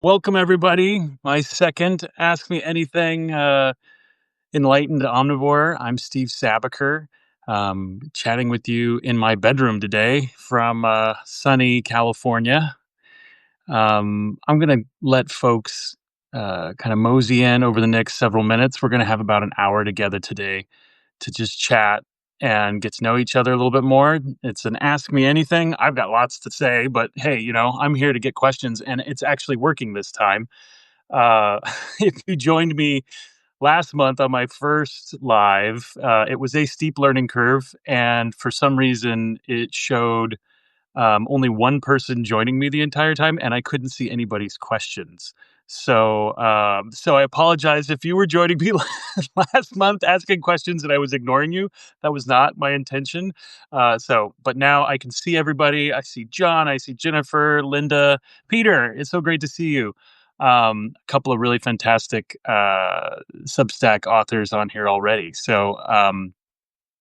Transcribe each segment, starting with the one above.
Welcome, everybody. My second Ask Me Anything Enlightened Omnivore. I'm Steve Sabicer, chatting with you in my bedroom today from sunny California. I'm going to let folks kind of mosey in over the next several minutes. We're going to have about an hour together today to just chat and get to know each other a little bit more. It's an Ask Me Anything. I've got lots to say, but hey, I'm here to get questions, and it's actually working this time. Uh, if you joined me last month on my first live, it was a steep learning curve, and for some reason, it showed only one person joining me the entire time, and I couldn't see anybody's questions. So I apologize if you were joining me last month asking questions and I was ignoring you. That was not my intention. But now I can see everybody. I see John. I see Jennifer, Linda, Peter. It's so great to see you. A couple of really fantastic Substack authors on here already.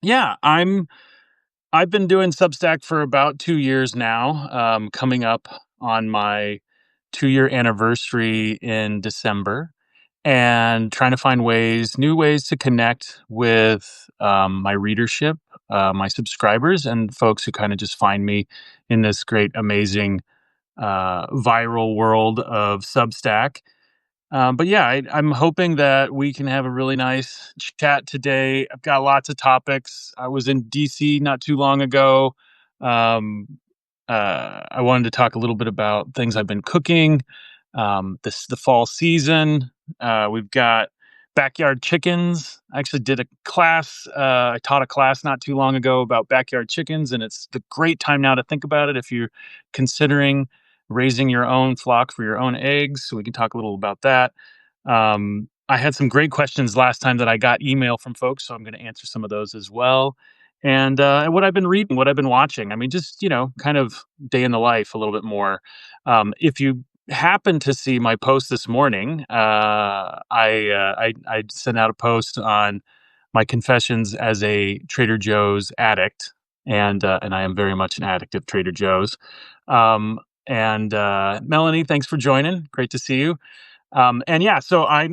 Yeah, I've been doing Substack for about 2 years now, coming up on my 2-year anniversary in December, and trying to find new ways to connect with my readership, my subscribers, and folks who kind of just find me in this great, amazing, viral world of Substack. But yeah, I'm hoping that we can have a really nice chat today. I've got lots of topics. I was in DC not too long ago. Um, I wanted to talk a little bit about things I've been cooking. The fall season. We've got backyard chickens. I actually did a class. I taught a class not too long ago about backyard chickens, and it's the great time now to think about it if you're considering raising your own flock for your own eggs. So we can talk a little about that. I had some great questions last time that I got email from folks, so I'm going to answer some of those as well. And what I've been reading, what I've been watching. I mean, just kind of day in the life a little bit more. If you happen to see my post this morning, I sent out a post on my confessions as a Trader Joe's addict, and I am very much an addict of Trader Joe's. Um, and Melanie, thanks for joining. Great to see you. And yeah, so I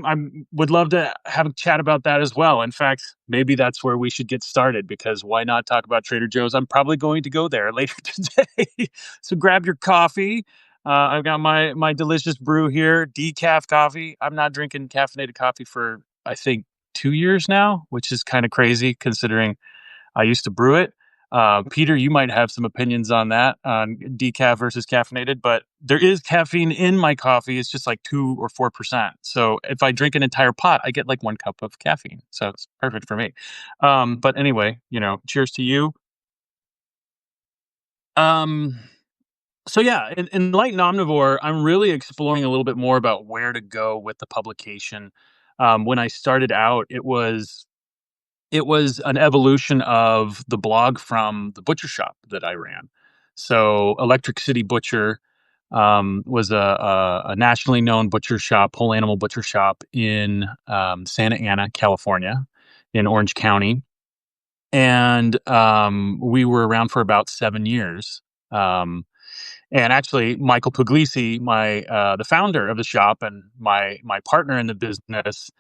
would love to have a chat about that as well. In fact, maybe that's where we should get started because why not talk about Trader Joe's? I'm probably going to go there later today. So grab your coffee. I've got my delicious brew here, decaf coffee. I'm not drinking caffeinated coffee for I think 2 years now, which is kind of crazy considering I used to brew it. Peter, you might have some opinions on that, on decaf versus caffeinated, but there is caffeine in my coffee. It's just like 2 or 4%. So if I drink an entire pot, I get like 1 cup of caffeine. So it's perfect for me. But anyway, cheers to you. Um, so yeah, in Enlightened Omnivore, I'm really exploring a little bit more about where to go with the publication. When I started out, it was an evolution of the blog from the butcher shop that I ran. So Electric City Butcher was a nationally known butcher shop, whole animal butcher shop in Santa Ana, California, in Orange County. And we were around for about 7 years. And actually, Michael Puglisi, the founder of the shop and my partner in the business,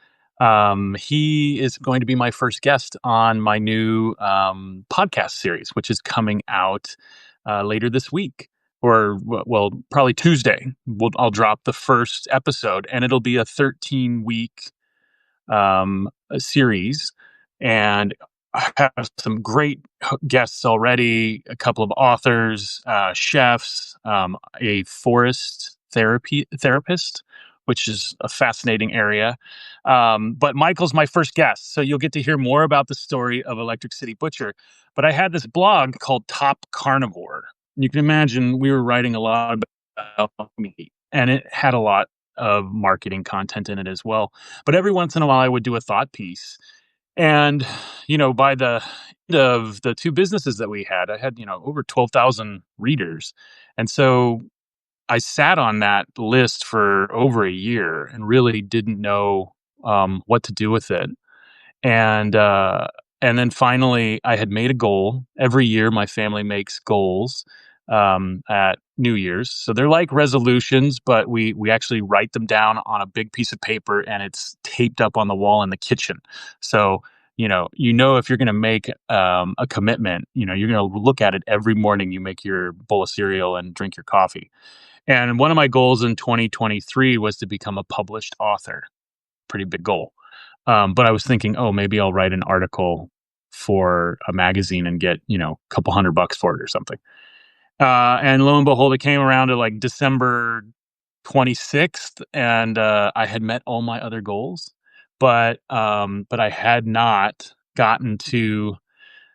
he is going to be my first guest on my new podcast series, which is coming out later this week, or well, probably Tuesday. I'll drop the first episode, and it'll be a 13-week a series, and I have some great guests already. A couple of authors, chefs, a forest therapist, which is a fascinating area. But Michael's my first guest, so you'll get to hear more about the story of Electric City Butcher. But I had this blog called Top Carnivore. You can imagine we were writing a lot about meat, and it had a lot of marketing content in it as well. But every once in a while, I would do a thought piece. And, by the end of the two businesses that we had, I had, over 12,000 readers. And so I sat on that list for over a year and really didn't know what to do with it. And then finally, I had made a goal. Every year, my family makes goals at New Year's. So they're like resolutions, but we actually write them down on a big piece of paper and it's taped up on the wall in the kitchen. So if you're going to make a commitment, you're going to look at it every morning. You make your bowl of cereal and drink your coffee. And one of my goals in 2023 was to become a published author. Pretty big goal. But I was thinking, oh, maybe I'll write an article for a magazine and get, a couple $100 for it or something. And lo and behold, it came around to like December 26th, and I had met all my other goals, but I had not gotten to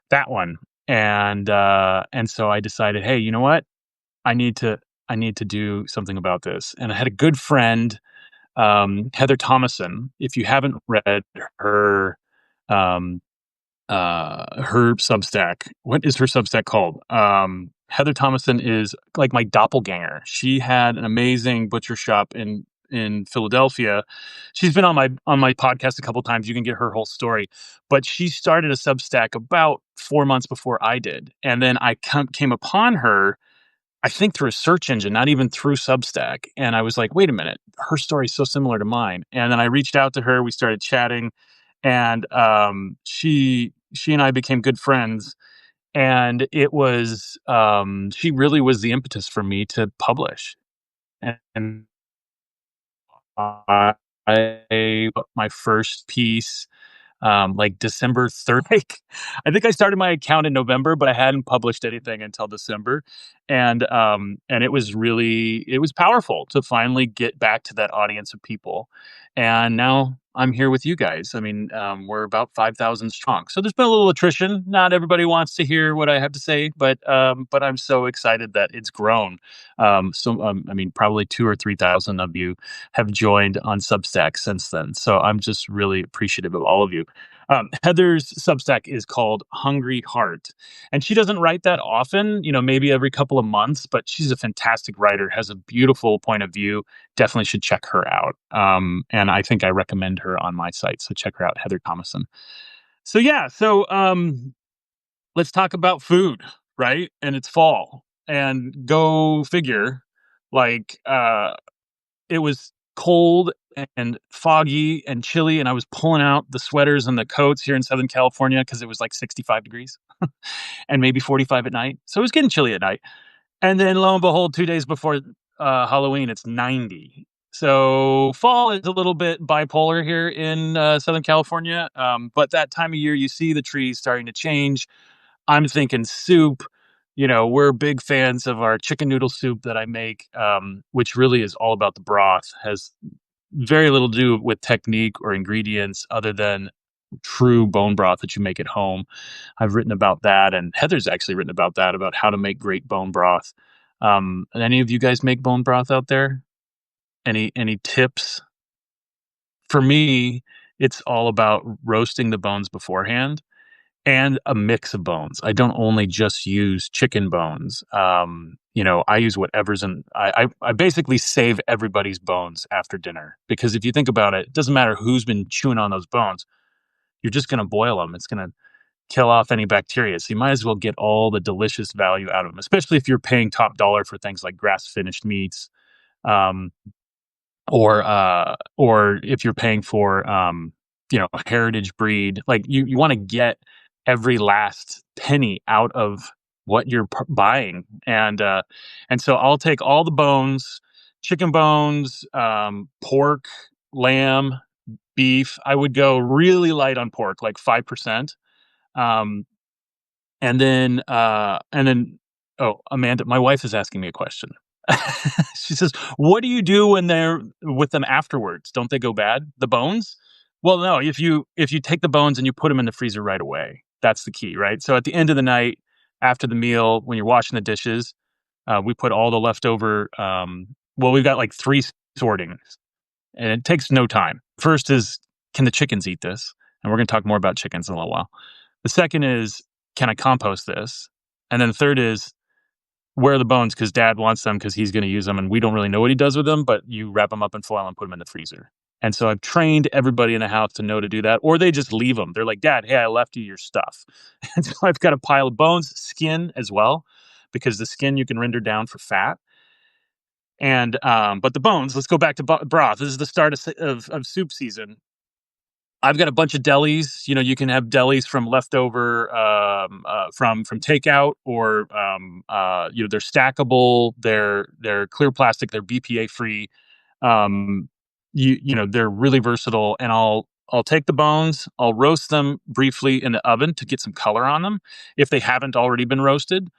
that one, and so I decided, hey, you know what? I need to I need to do something about this. And I had a good friend, Heather Thomason. If you haven't read her, um, her Substack. What is her Substack called? Heather Thomason is like my doppelganger. She had an amazing butcher shop in Philadelphia. She's been on my podcast a couple times. You can get her whole story, but she started a Substack about 4 months before I did, and then I came upon her. I think through a search engine, not even through Substack. And I was like, wait a minute, her story is so similar to mine. And then I reached out to her. We started chatting, and she and I became good friends. And it was she really was the impetus for me to publish. And I put my first piece like December 3rd. Like, I think I started my account in November, but I hadn't published anything until December. And it was powerful to finally get back to that audience of people. And now I'm here with you guys. I mean, we're about 5,000 strong. So there's been a little attrition. Not everybody wants to hear what I have to say, but I'm so excited that it's grown. I mean, probably 2 or 3 thousand of you have joined on Substack since then. So I'm just really appreciative of all of you. Heather's Substack is called Hungry Heart, and she doesn't write that often, maybe every couple of months, but she's a fantastic writer, has a beautiful point of view. Definitely should check her out. And I think I recommend her on my site. So check her out, Heather Thomason. So yeah, let's talk about food, right? And it's fall, and go figure, like, it was cold and foggy and chilly, and I was pulling out the sweaters and the coats here in Southern California because it was like 65 degrees and maybe 45 at night. So it was getting chilly at night. And then lo and behold, 2 days before Halloween, it's 90. So fall is a little bit bipolar here in Southern California. But that time of year, you see the trees starting to change. I'm thinking soup. We're big fans of our chicken noodle soup that I make, which really is all about the broth, has very little to do with technique or ingredients other than true bone broth that you make at home. I've written about that, and Heather's actually written about that, about how to make great bone broth. Any of you guys make bone broth out there? Any tips? For me, it's all about roasting the bones beforehand and a mix of bones. I don't only just use chicken bones. I use whatever's in. I basically save everybody's bones after dinner, because if you think about it, it doesn't matter who's been chewing on those bones. You're just going to boil them. It's going to kill off any bacteria. So you might as well get all the delicious value out of them, especially if you're paying top dollar for things like grass finished meats. Um, or if you're paying for heritage breed, like you want to get every last penny out of what you're buying. And so I'll take all the bones, chicken bones, pork, lamb, beef. I would go really light on pork, like 5%. um and then oh, Amanda, my wife is asking me a question. She says, "What do you do when they're with them afterwards? Don't they go bad, the bones?" Well, no. If you take the bones and you put them in the freezer right away, that's the key, right? So at the end of the night, after the meal, when you're washing the dishes, we put all the leftover. Well, we've got like three sortings, and it takes no time. First is, can the chickens eat this? And we're going to talk more about chickens in a little while. The second is, can I compost this? And then the third is, where are the bones? Because dad wants them because he's going to use them, and we don't really know what he does with them, but you wrap them up in foil and put them in the freezer. And so I've trained everybody in the house to know to do that, or they just leave them. They're like, "Dad, hey, I left you your stuff." And so I've got a pile of bones, skin as well, because the skin you can render down for fat. And but the bones. Let's go back to broth. This is the start of soup season. I've got a bunch of delis. You can have delis from leftover from takeout, or they're stackable. They're clear plastic. They're BPA free. um they're really versatile, and I'll take the bones, I'll roast them briefly in the oven to get some color on them if they haven't already been roasted.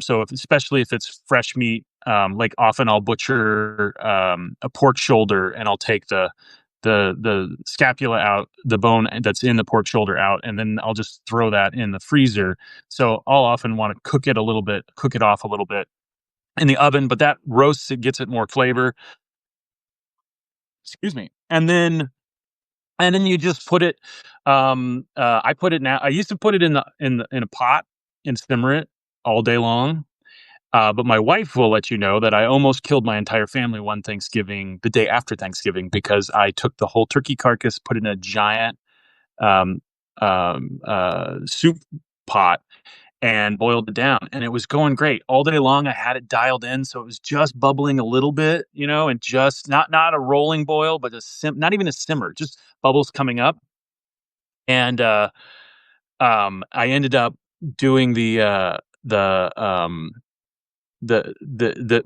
So especially if it's fresh meat, like often I'll butcher a pork shoulder, and I'll take the scapula out, the bone that's in the pork shoulder out, and then I'll just throw that in the freezer. So I'll often want to cook it off a little bit in the oven, but that roasts it, gets it more flavor. Excuse me. And then you just put it. I put it now. I used to put it in a pot and simmer it all day long. But my wife will let you know that I almost killed my entire family one Thanksgiving, the day after Thanksgiving, because I took the whole turkey carcass, put it in a giant um, soup pot, and boiled it down, and it was going great all day long. I had it dialed in, so it was just bubbling a little bit, and just not a rolling boil, but not even a simmer, just bubbles coming up. And I ended up doing the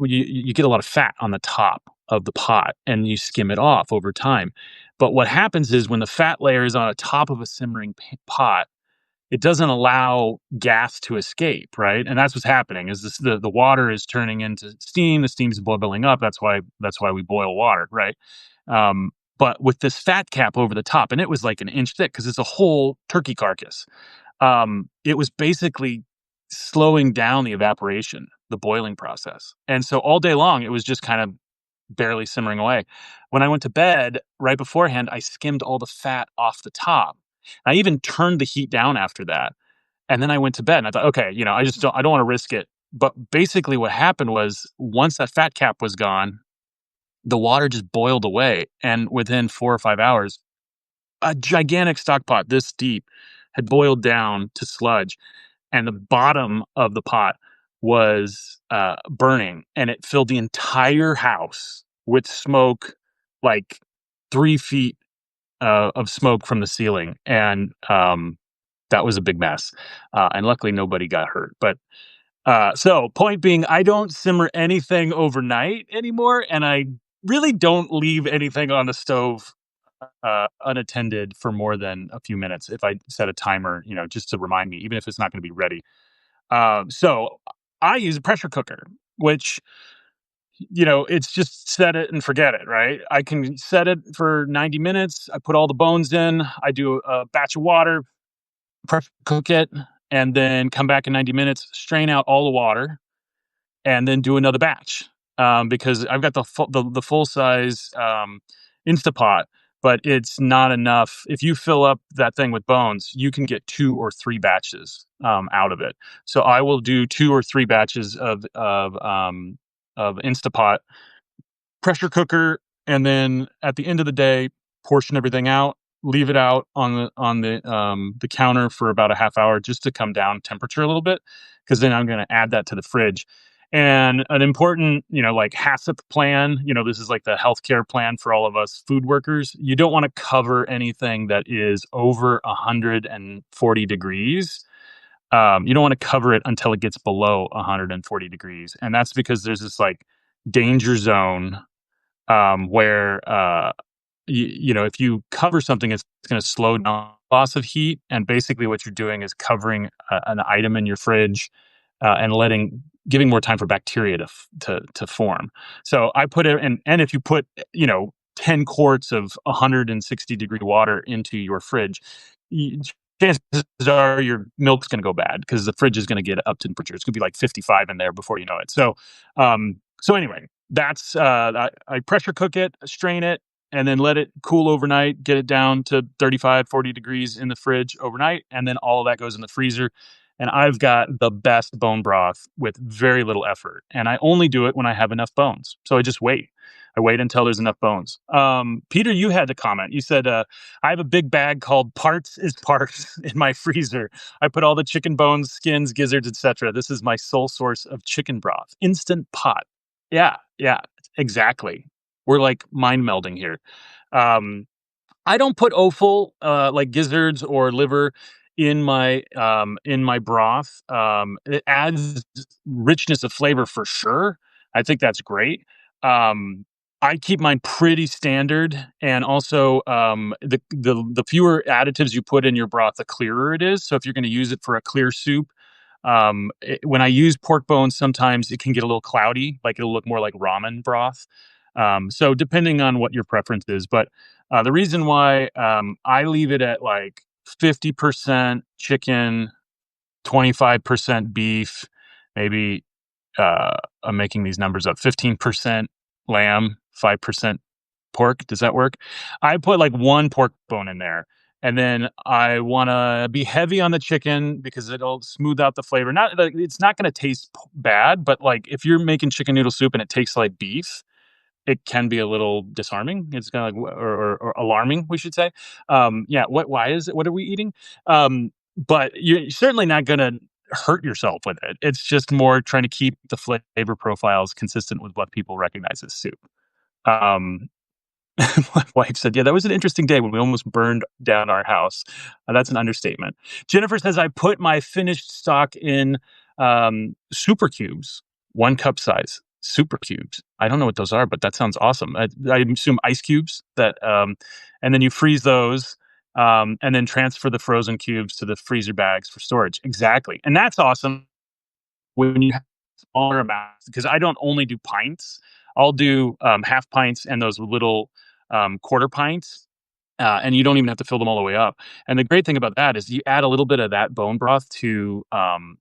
you get a lot of fat on the top of the pot, and you skim it off over time. But what happens is, when the fat layer is on the top of a simmering pot, it doesn't allow gas to escape, right? And that's what's happening, is the water is turning into steam, the steam's bubbling up. That's why we boil water, right? But with this fat cap over the top, and it was like an inch thick because it's a whole turkey carcass. It was basically slowing down the evaporation, the boiling process. And so all day long, it was just kind of barely simmering away. When I went to bed right beforehand, I skimmed all the fat off the top. I even turned the heat down after that. And then I went to bed, and I thought, okay, I don't want to risk it. But basically what happened was, once that fat cap was gone, the water just boiled away. And within 4 or 5 hours, a gigantic stock pot this deep had boiled down to sludge, and the bottom of the pot was burning, and it filled the entire house with smoke, like 3 feet of smoke from the ceiling. And that was a big mess. And luckily nobody got hurt. But so, point being, I don't simmer anything overnight anymore, and I really don't leave anything on the stove unattended for more than a few minutes. If I set a timer, just to remind me, even if it's not going to be ready. So I use a pressure cooker, which, it's just set it and forget it, right? I can set it for 90 minutes. I put all the bones in. I do a batch of water, pressure cook it, and then come back in 90 minutes, strain out all the water, and then do another batch. Because I've got the full size Instapot, but it's not enough. If you fill up that thing with bones, you can get 2 or 3 batches out of it. So I will do 2 or 3 batches of Instapot, pressure cooker, and then at the end of the day, portion everything out, leave it out on the counter for about a half hour, just to come down temperature a little bit, because then I'm going to add that to the fridge. And an important, like HACCP plan, this is like the healthcare plan for all of us food workers. You don't want to cover anything that is over 140 degrees. You don't want to cover it until it gets below 140 degrees. And that's because there's this like danger zone, where if you cover something, it's going to slow down loss of heat. And basically what you're doing is covering an item in your fridge, and giving more time for bacteria to form. So I put it in, and if you put 10 quarts of 160-degree water into your fridge, chances are your milk's going to go bad, because the fridge is going to get up to temperature. It's going to be like 55 in there before you know it. So anyway, that's I pressure cook it, strain it, and then let it cool overnight. Get it down to 35, 40 degrees in the fridge overnight, and then all of that goes in the freezer. And I've got the best bone broth with very little effort. And I only do it when I have enough bones. So I just wait. I wait until there's enough bones. Peter, you had to comment. You said, I have a big bag called Parts is Parts in my freezer. I put all the chicken bones, skins, gizzards, etc. This is my sole source of chicken broth. Instant Pot. Yeah, yeah. exactly. We're like mind melding here. Um, I don't put offal, like gizzards or liver in my broth. It adds richness of flavor for sure. I think that's great. Um, I keep mine pretty standard, and also the fewer additives you put in your broth, the clearer it is. So if you're going to use it for a clear soup, when I use pork bones, sometimes it can get a little cloudy, like it'll look more like ramen broth. So depending on what your preference is, but the reason why I leave it at like 50% chicken, 25% beef, maybe I'm making these numbers up, 15% lamb, 5% pork. Does that work? I put like one pork bone in there. And then I want to be heavy on the chicken because it'll smooth out the flavor. Not like it's not going to taste bad, but like if you're making chicken noodle soup and it tastes like beef, it can be a little disarming. It's kind of like, or alarming, we should say. Yeah. Why is it? What are we eating? But you're certainly not going to hurt yourself with it. It's just more trying to keep the flavor profiles consistent with what people recognize as soup. Um, My wife said, "Yeah, that was an interesting day when we almost burned down our house." That's an understatement. Jennifer says, "I put my finished stock in super cubes, 1 cup size super cubes. I don't know what those are, but that sounds awesome. I assume ice cubes and then you freeze those, and then transfer the frozen cubes to the freezer bags for storage. Exactly, and that's awesome when you have smaller amounts because I don't only do pints. I'll do half pints and those little quarter pints, and you don't even have to fill them all the way up. And the great thing about that is you add a little bit of that bone broth to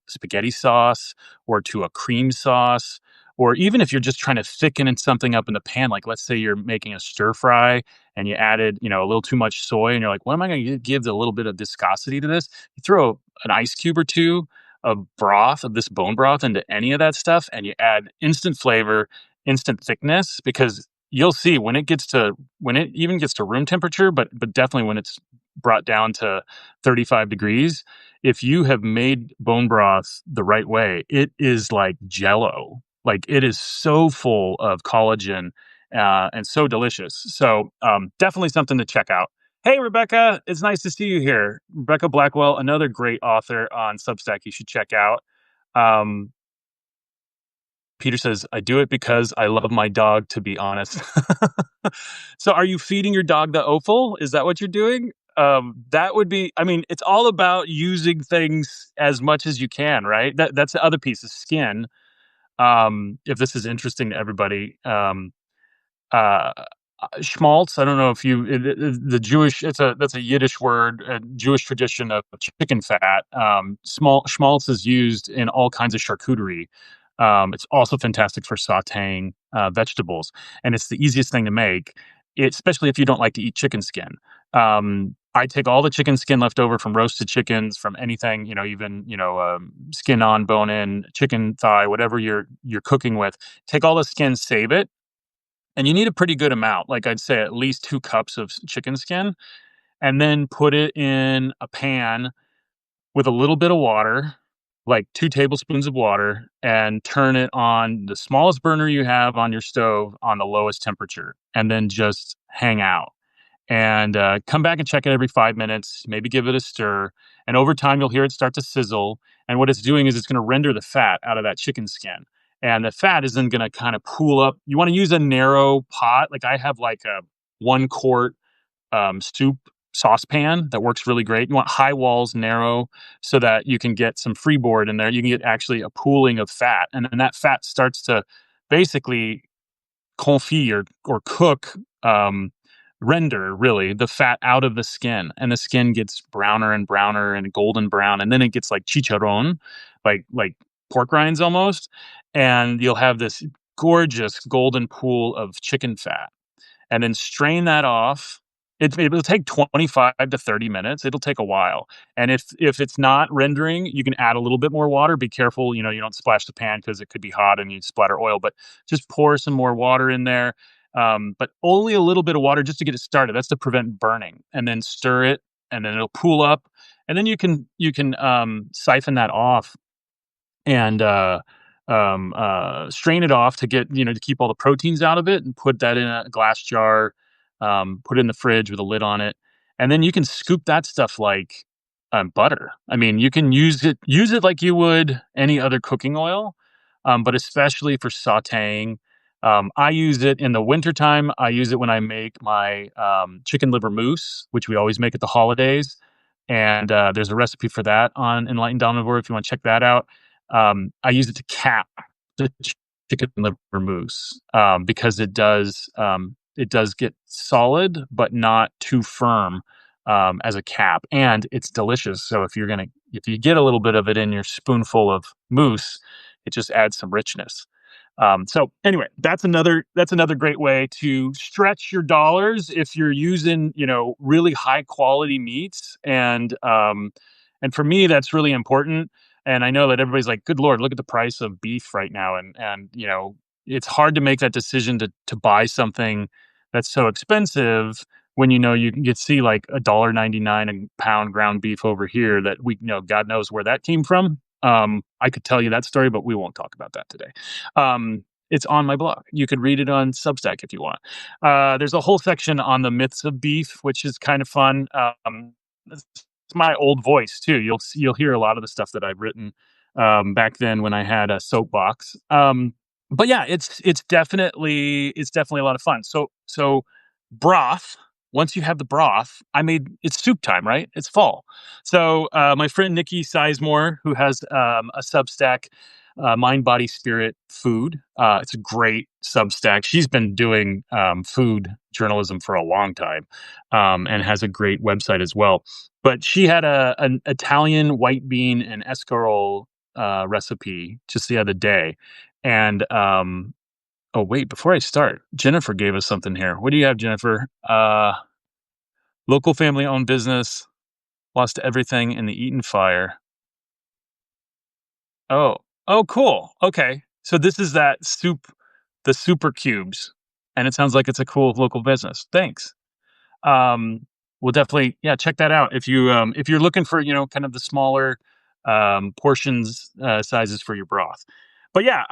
spaghetti sauce or to a cream sauce, or even if you're just trying to thicken something up in the pan, like let's say you're making a stir fry and you added, a little too much soy, and you're like, what am I going to give a little bit of viscosity to this? You throw an ice cube or two of broth of this bone broth into any of that stuff, and you add instant flavor, instant thickness, because you'll see when it even gets to room temperature, but definitely when it's brought down to 35 degrees, if you have made bone broth the right way, it is like jello. Like it is so full of collagen and so delicious. So definitely something to check out. Hey, Rebecca, it's nice to see you here. Rebecca Blackwell, another great author on Substack you should check out. Um, Peter says, I do it because I love my dog, to be honest. So are you feeding your dog the offal? Is that what you're doing? That would be, I mean, it's all about using things as much as you can, right? That's the other piece, is skin. If this is interesting to everybody. Uh, Schmaltz, I don't know if the Jewish, that's a Yiddish word, a Jewish tradition of chicken fat. Schmaltz is used in all kinds of charcuterie. It's also fantastic for sautéing vegetables, and it's the easiest thing to make, especially if you don't like to eat chicken skin. I take all the chicken skin left over from roasted chickens, from anything, even skin on, bone in, chicken thigh, whatever you're cooking with. Take all the skin, save it, and you need a pretty good amount, like I'd say at least 2 cups of chicken skin, and then put it in a pan with a little bit of water, like 2 tablespoons of water, and turn it on the smallest burner you have on your stove on the lowest temperature, and then just hang out. And come back and check it every 5 minutes, maybe give it a stir. And over time, you'll hear it start to sizzle. And what it's doing is it's going to render the fat out of that chicken skin. And the fat is then going to kind of pool up. You want to use a narrow pot. Like I have like a 1 quart soup saucepan that works really great. You want high walls, narrow, so that you can get some freeboard in there. You can get actually a pooling of fat. And then that fat starts to basically confit or cook, render really the fat out of the skin, and the skin gets browner and browner and golden brown, and then it gets like chicharron, like pork rinds almost, and you'll have this gorgeous golden pool of chicken fat, and then strain that off. It'll take 25 to 30 minutes. It'll take a while. And if it's not rendering, you can add a little bit more water. Be careful, you don't splash the pan because it could be hot and you splatter oil, but just pour some more water in there. But only a little bit of water just to get it started. That's to prevent burning. And then stir it, and then it'll pool up. And then you can siphon that off, and strain it off to get, to keep all the proteins out of it, and put that in a glass jar, put it in the fridge with a lid on it. And then you can scoop that stuff like butter. I mean, you can use it like you would any other cooking oil, but especially for sautéing. I use it in the wintertime. I use it when I make my chicken liver mousse, which we always make at the holidays. And there's a recipe for that on Enlightened Omnivore if you want to check that out. I use it to cap the chicken liver mousse, because it does get solid but not too firm, as a cap, and it's delicious. So if you get a little bit of it in your spoonful of mousse, it just adds some richness. So anyway, that's another great way to stretch your dollars if you're using, really high quality meats. And for me, that's really important. And I know that everybody's like, "Good Lord, look at the price of beef right now," and it's hard to make that decision to buy something that's so expensive when you can see like $1.99 a pound ground beef over here that God knows where that came from. I could tell you that story, but we won't talk about that today. It's on my blog. You could read it on Substack if you want. There's a whole section on the myths of beef, which is kind of fun. It's my old voice too. You'll hear a lot of the stuff that I've written back then when I had a soapbox. But yeah, it's definitely a lot of fun. So broth. Once you have the broth, it's soup time, right? It's fall. So my friend Nikki Sizemore, who has a Substack, Mind, Body, Spirit, Food. It's a great Substack. She's been doing food journalism for a long time, and has a great website as well. But she had an Italian white bean and escarole recipe just the other day, and oh wait, before I start, Jennifer gave us something here. What do you have, Jennifer? Local family-owned business lost everything in the Eaton fire. Oh, oh, cool. Okay, so this is that soup, the super cubes, and it sounds like it's a cool local business. Thanks. We'll definitely, yeah, check that out if you're looking for kind of the smaller portions sizes for your broth. But yeah,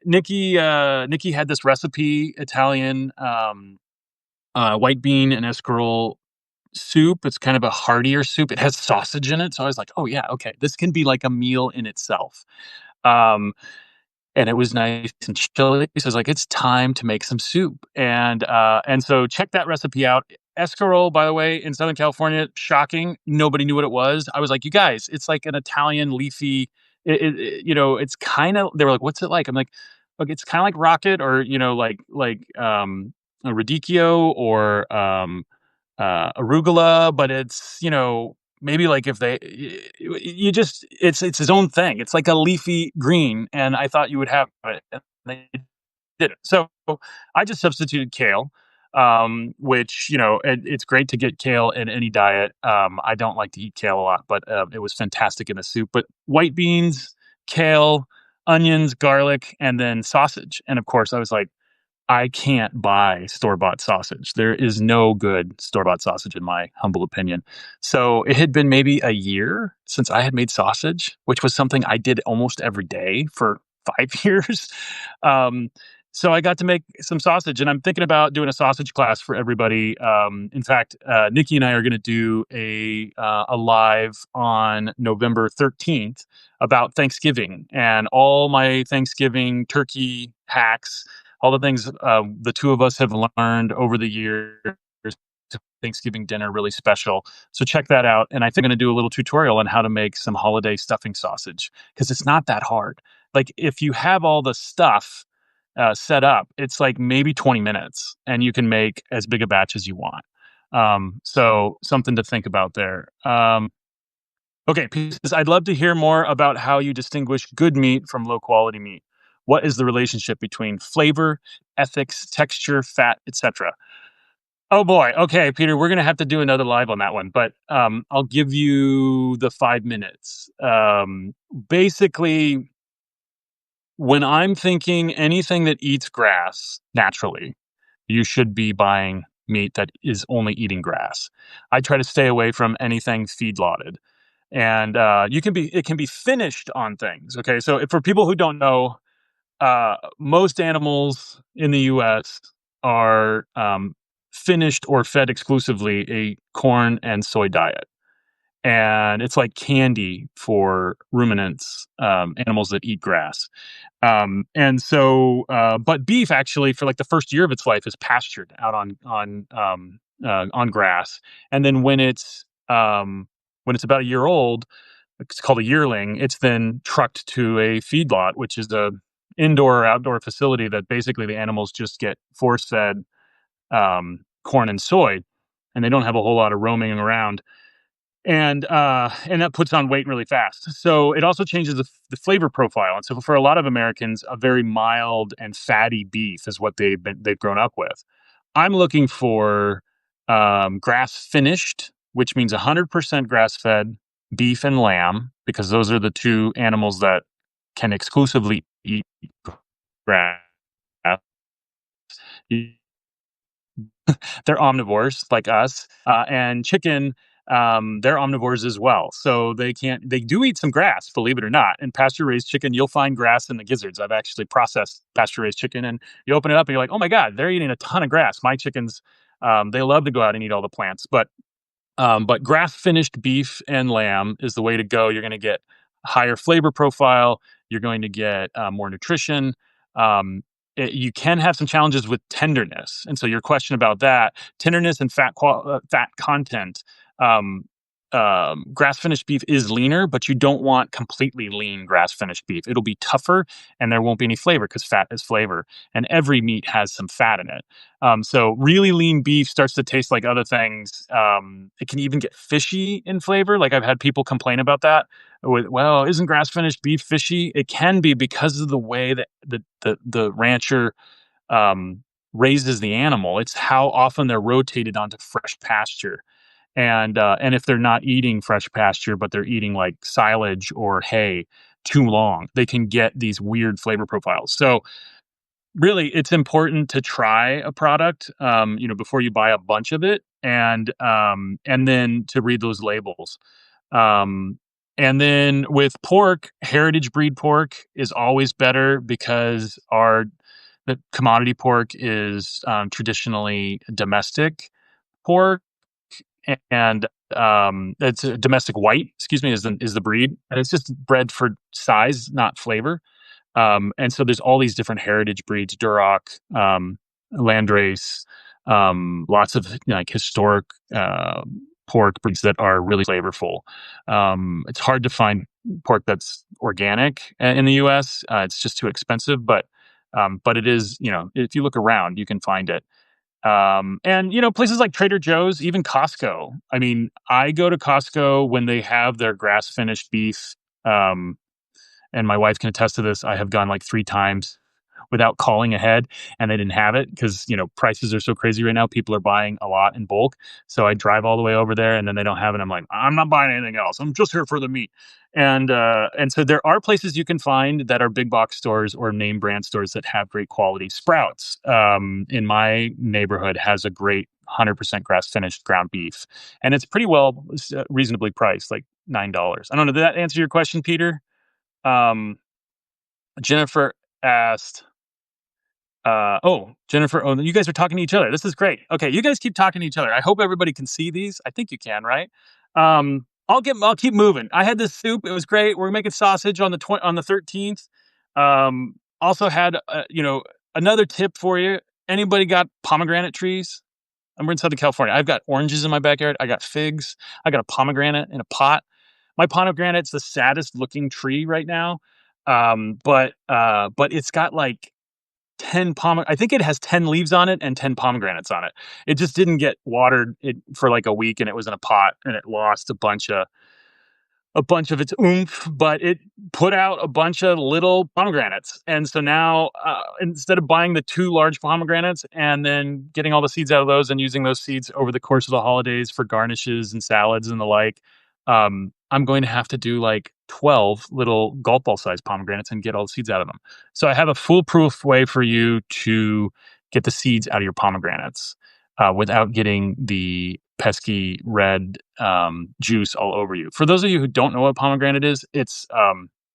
Nikki had this recipe, Italian white bean and escarole soup. It's kind of a heartier soup. It has sausage in it, so I was like, oh yeah, okay, this can be like a meal in itself. Um, and it was nice and chilly. So I was like, it's time to make some soup. And so check that recipe out. Escarole, by the way, in Southern California, shocking. Nobody knew what it was. I was like, you guys, it's like an Italian leafy. It's kind of. They were like, what's it like? I'm like, look, it's kind of like rocket, or like a radicchio, or arugula, but it's maybe like if you just it's his own thing. It's like a leafy green, and I thought you would have it, and they didn't. So I just substituted kale, which it's great to get kale in any diet. I don't like to eat kale a lot, but it was fantastic in the soup. But white beans, kale, onions, garlic, and then sausage. And of course, I was like, I can't buy store-bought sausage. There is no good store-bought sausage in my humble opinion. So it had been maybe a year since I had made sausage, which was something I did almost every day for 5 years. Um, so I got to make some sausage, and I'm thinking about doing a sausage class for everybody. In fact, Nikki and I are going to do a live on November 13th about Thanksgiving and all my Thanksgiving turkey hacks, all the things the two of us have learned over the years to Thanksgiving dinner really special. So check that out. And I think I'm going to do a little tutorial on how to make some holiday stuffing sausage, because it's not that hard. Like if you have all the stuff set up, it's like maybe 20 minutes, and you can make as big a batch as you want. So something to think about there. Okay, pieces. I'd love to hear more about how you distinguish good meat from low quality meat. What is the relationship between flavor, ethics, texture, fat, etc.? Oh boy. Okay, Peter, we're going to have to do another live on that one, but I'll give you the 5 minutes. Basically, when I'm thinking anything that eats grass naturally, you should be buying meat that is only eating grass. I try to stay away from anything feedlotted. and it can be finished on things. Okay, so for people who don't know, most animals in the U.S. are finished or fed exclusively a corn and soy diet, and it's like candy for ruminants, animals that eat grass. But beef actually, for like the first year of its life, is pastured out on grass, and then when it's about a year old, it's called a yearling. It's then trucked to a feedlot, which is a indoor or outdoor facility that basically the animals just get force fed corn and soy, and they don't have a whole lot of roaming around, and that puts on weight really fast. So it also changes the flavor profile. And so for a lot of Americans, a very mild and fatty beef is what they've grown up with. I'm looking for grass finished, which means 100% grass fed beef and lamb, because those are the two animals that can exclusively eat grass. They're omnivores like us, and chicken. They're omnivores as well, so they do eat some grass, believe it or not. In pasture raised chicken, you'll find grass in the gizzards. I've actually processed pasture raised chicken, and you open it up and you're like, oh my god, they're eating a ton of grass. My chickens, they love to go out and eat all the plants, but grass finished beef and lamb is the way to go. You're going to get a higher flavor profile. You're going to get more nutrition. You can have some challenges with tenderness, and so your question about that, tenderness and fat content. Um, Grass finished beef is leaner, but you don't want completely lean grass finished beef. It'll be tougher, and there won't be any flavor because fat is flavor, and every meat has some fat in it. So really lean beef starts to taste like other things. It can even get fishy in flavor. Like I've had people complain about that. Well, isn't grass finished beef fishy? It can be because of the way that the rancher raises the animal. It's how often they're rotated onto fresh pasture. And if they're not eating fresh pasture, but they're eating like silage or hay too long, they can get these weird flavor profiles. So really, it's important to try a product, before you buy a bunch of it, and then to read those labels. Um, and then with pork, heritage breed pork is always better because the commodity pork is traditionally domestic pork, and it's a domestic white. Excuse me, is the breed, and it's just bred for size, not flavor. And so there's all these different heritage breeds: Duroc, Landrace, lots of like historic pork breeds that are really flavorful. It's hard to find pork that's organic in the U.S. It's just too expensive, but it is, if you look around, you can find it. And places like Trader Joe's, even Costco. I mean, I go to Costco when they have their grass finished beef. And my wife can attest to this. I have gone like 3 times without calling ahead, and they didn't have it because prices are so crazy right now. People are buying a lot in bulk, so I drive all the way over there, and then they don't have it. I'm like, I'm not buying anything else. I'm just here for the meat. And so there are places you can find that are big box stores or name brand stores that have great quality. Sprouts, in my neighborhood, has a great 100% grass finished ground beef, and it's pretty well reasonably priced, like $9. I don't know. Did that answer your question, Peter? Um, Jennifer asked, Jennifer, you guys are talking to each other. This is great. Okay, you guys keep talking to each other. I hope everybody can see these. I think you can, right? I'll keep moving. I had this soup. It was great. We're making sausage on the 13th. Also had, another tip for you. Anybody got pomegranate trees? I'm in Southern California. I've got oranges in my backyard. I got figs. I got a pomegranate in a pot. My pomegranate's the saddest looking tree right now. But it's got like 10 I think it has 10 leaves on it and 10 pomegranates on it. It just didn't get watered for like a week, and it was in a pot, and it lost a bunch of its oomph, but it put out a bunch of little pomegranates. And so now, instead of buying the 2 large pomegranates and then getting all the seeds out of those and using those seeds over the course of the holidays for garnishes and salads and the like, I'm going to have to do like 12 little golf ball sized pomegranates and get all the seeds out of them. So I have a foolproof way for you to get the seeds out of your pomegranates without getting the pesky red juice all over you. For those of you who don't know what pomegranate is, it's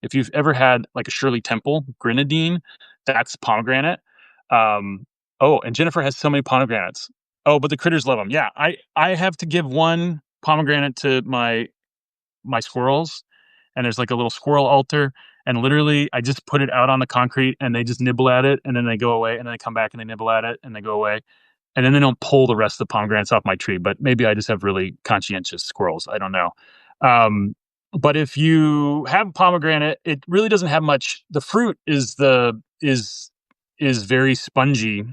if you've ever had like a Shirley Temple grenadine, that's pomegranate. Um, oh, and Jennifer has so many pomegranates. Oh, but the critters love them. Yeah, I have to give one pomegranate to my squirrels, and there's like a little squirrel altar, and literally I just put it out on the concrete and they just nibble at it and then they go away and then they come back and they nibble at it and they go away. And then they don't pull the rest of the pomegranates off my tree, but maybe I just have really conscientious squirrels. I don't know. Um, but if you have pomegranate, it really doesn't have much. The fruit is very spongy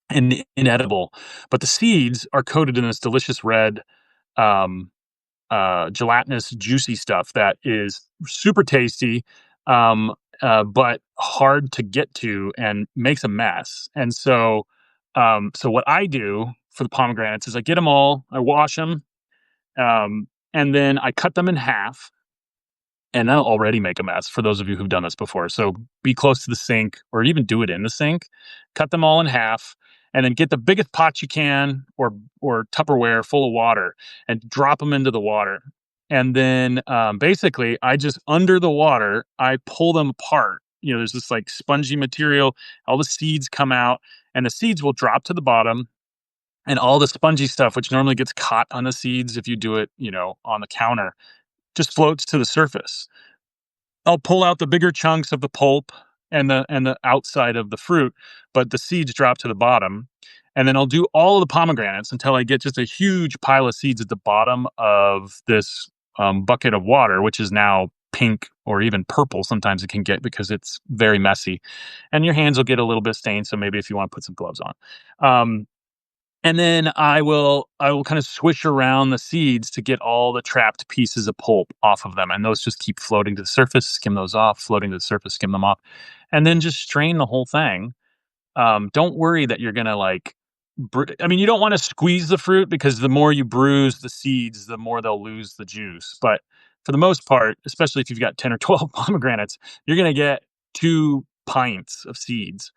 and inedible, but the seeds are coated in this delicious red um, gelatinous, juicy stuff that is super tasty, but hard to get to and makes a mess. And so what I do for the pomegranates is I get them all, I wash them, and then I cut them in half, and that'll already make a mess for those of you who've done this before. So be close to the sink or even do it in the sink. Cut them all in half and then get the biggest pot you can or Tupperware full of water and drop them into the water. And then basically I just under the water, I pull them apart. You know, there's this like spongy material, all the seeds come out and the seeds will drop to the bottom and all the spongy stuff, which normally gets caught on the seeds if you do it, you know, on the counter, just floats to the surface. I'll pull out the bigger chunks of the pulp and the outside of the fruit, but the seeds drop to the bottom. And then I'll do all of the pomegranates until I get just a huge pile of seeds at the bottom of this bucket of water, which is now pink or even purple. Sometimes it can get because it's very messy, and your hands will get a little bit stained. So maybe if you want to put some gloves on. And then I will kind of swish around the seeds to get all the trapped pieces of pulp off of them. And those just keep floating to the surface, skim those off, floating to the surface, skim them off. And then just strain the whole thing. Don't worry that you're going to like, I mean, you don't want to squeeze the fruit because the more you bruise the seeds, the more they'll lose the juice. But for the most part, especially if you've got 10 or 12 pomegranates, you're going to get 2 pints of seeds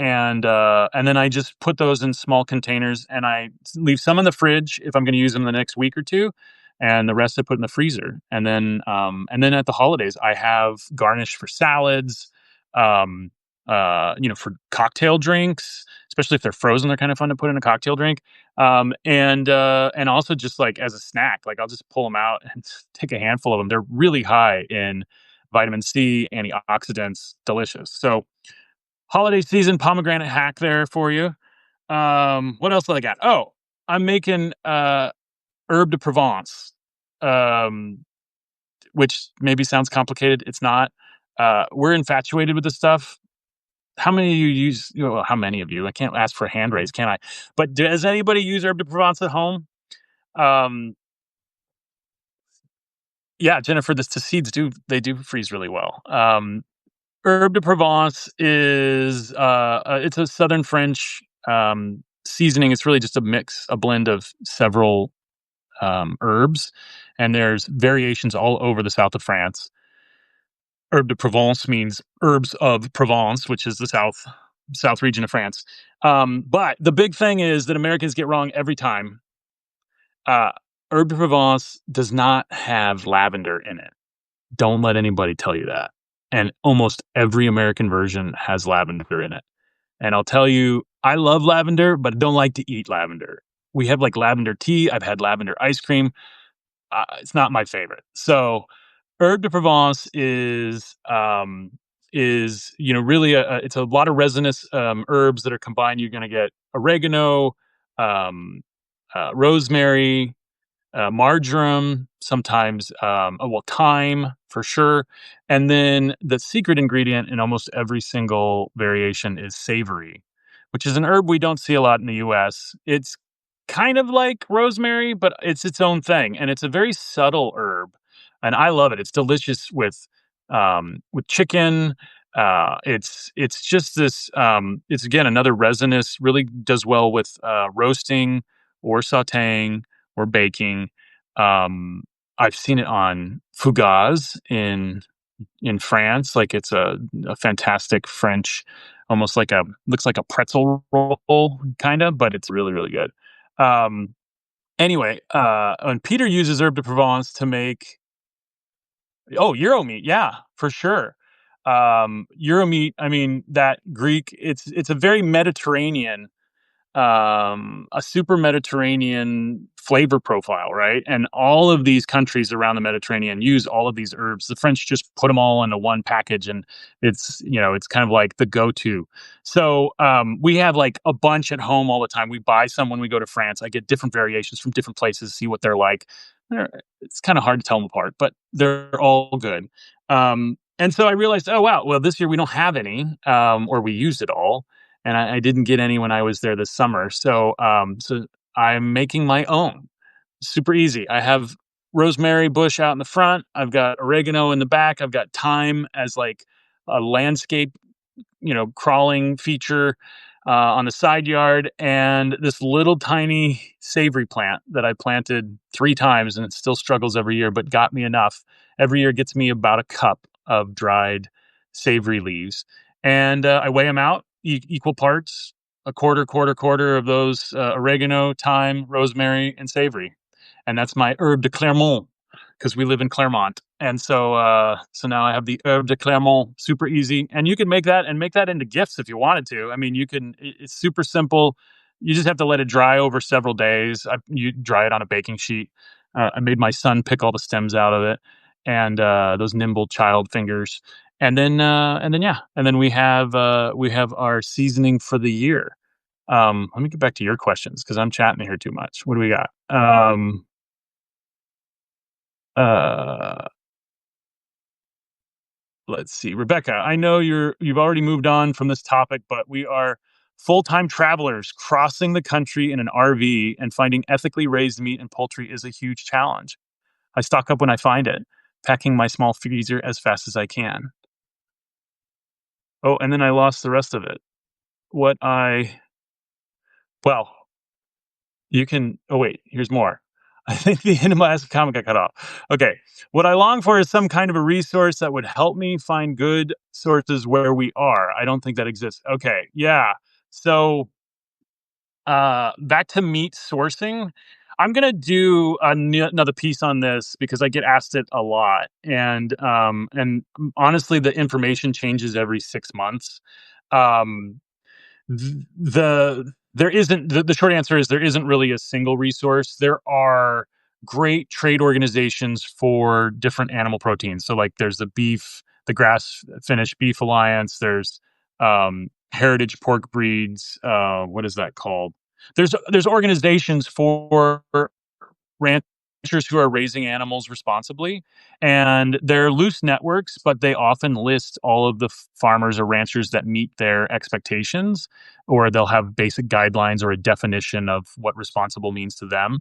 and then I just put those in small containers and I leave some in the fridge if I'm going to use them the next week or two, and the rest I put in the freezer. And then at the holidays I have garnish for salads, for cocktail drinks, especially if they're frozen. They're kind of fun to put in a cocktail drink, and also just like as a snack. Like I'll just pull them out and take a handful of them. They're really high in vitamin C, antioxidants, delicious. So holiday season pomegranate hack there for you. What else do I got? Oh, I'm making herb de Provence, um, which maybe sounds complicated. It's not. We're infatuated with this stuff. How many of you use? Well, how many of you? I can't ask for a hand raise, can I? But does anybody use herb de Provence at home? Um, yeah, Jennifer, the seeds do freeze really well. Herb de Provence is it's a Southern French seasoning. It's really just a blend of several herbs, and there's variations all over the south of France. Herb de Provence means herbs of Provence, which is the south region of France. But the big thing is that Americans get wrong every time. Uh, Herb de Provence does not have lavender in it. Don't let anybody tell you that. And almost every American version has lavender in it. And I'll tell you, I love lavender, but I don't like to eat lavender. We have like lavender tea. I've had lavender ice cream. It's not my favorite. So, herb de Provence is really it's a lot of resinous herbs that are combined. You're going to get oregano, rosemary, marjoram, sometimes, thyme for sure. And then the secret ingredient in almost every single variation is savory, which is an herb we don't see a lot in the US. It's kind of like rosemary, but it's its own thing. And it's a very subtle herb. And I love it. It's delicious with chicken. It's just this, it's again, another resinous, really does well with roasting or sauteing or baking. I've seen it on fougasse in France. Like it's a fantastic French, almost like looks like a pretzel roll kind of, but it's really, really good. Um, Anyway, and Peter uses herb de Provence to make Euro meat, yeah, for sure. Euro meat, I mean, that Greek, it's a very Mediterranean, a super Mediterranean flavor profile, right? And all of these countries around the Mediterranean use all of these herbs. The French just put them all into one package, and it's kind of like the go-to. So we have like a bunch at home all the time. We buy some when we go to France. I get different variations from different places, see what they're like. It's kind of hard to tell them apart, but they're all good. And so I realized, oh wow, well this year we don't have any, or we used it all, and I didn't get any when I was there this summer. So I'm making my own. Super easy. I have rosemary bush out in the front. I've got oregano in the back. I've got thyme as like a landscape, crawling feature on the side yard, and this little tiny savory plant that I planted 3 times, and it still struggles every year, but got me enough. Every year gets me about a cup of dried savory leaves, and I weigh them out equal parts, a quarter of those oregano, thyme, rosemary, and savory, and that's my herb de Clermont because we live in Clermont. And so now I have the herbe de Clermont, super easy, and you can make that into gifts if you wanted to. I mean, you can. It's super simple. You just have to let it dry over several days. You dry it on a baking sheet. I made my son pick all the stems out of it, and those nimble child fingers, and then we have our seasoning for the year. Let me get back to your questions because I'm chatting here too much. What do we got? Uh, let's see. Rebecca, I know you've already moved on from this topic, but we are full-time travelers crossing the country in an RV, and finding ethically raised meat and poultry is a huge challenge. I stock up when I find it, packing my small freezer as fast as I can. Oh, and then I lost the rest of it. What I well, You can oh, wait, here's more. I think the end of my last comment got cut off. Okay. What I long for is some kind of a resource that would help me find good sources where we are. I don't think that exists. Okay. Yeah. So, back to meat sourcing. I'm gonna do another piece on this because I get asked it a lot, and honestly, the information changes every 6 months. Um, the short answer is there isn't really a single resource. There are great trade organizations for different animal proteins. So like there's the Grass Finished Beef Alliance. There's Heritage Pork Breeds. What is that called? There's organizations for ranchers who are raising animals responsibly, and they're loose networks, but they often list all of the farmers or ranchers that meet their expectations, or they'll have basic guidelines or a definition of what responsible means to them.